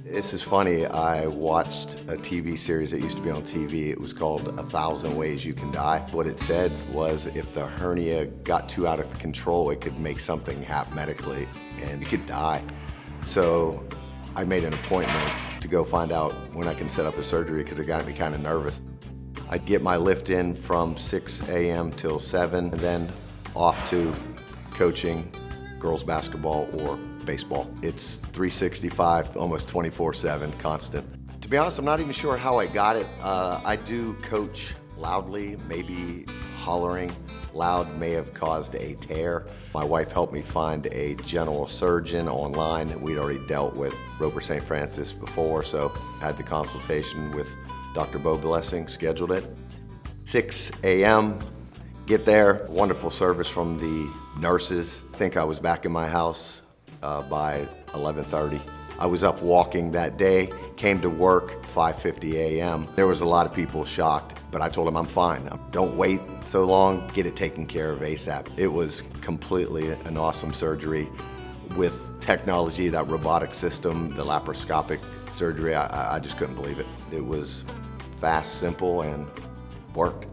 This is funny. I watched a TV series that used to be on TV. It was called 1,000 Ways You Can Die. What it said was if the hernia got too out of control, it could make something happen medically and you could die. So I made an appointment to go find out when I can set up a surgery because it got me kind of nervous. I'd get my lift in from 6 a.m. till 7 and then off to coaching girls basketball or baseball. It's 365, almost 24/7, constant. To be honest, I'm not even sure how I got it. I do coach loudly, maybe hollering loud may have caused a tear. My wife helped me find a general surgeon online. We'd already dealt with Robert St. Francis before, so I had the consultation with Dr. Bo Blessing, scheduled it. 6 a.m., get there, wonderful service from the nurses. I think I was back in my house by 11:30. I was up walking that day, came to work 5:50 a.m. There was a lot of people shocked, but I told them I'm fine. Don't wait so long, get it taken care of ASAP. It was completely an awesome surgery with technology, that robotic system, the laparoscopic surgery. I just couldn't believe it. It was fast, simple, and worked.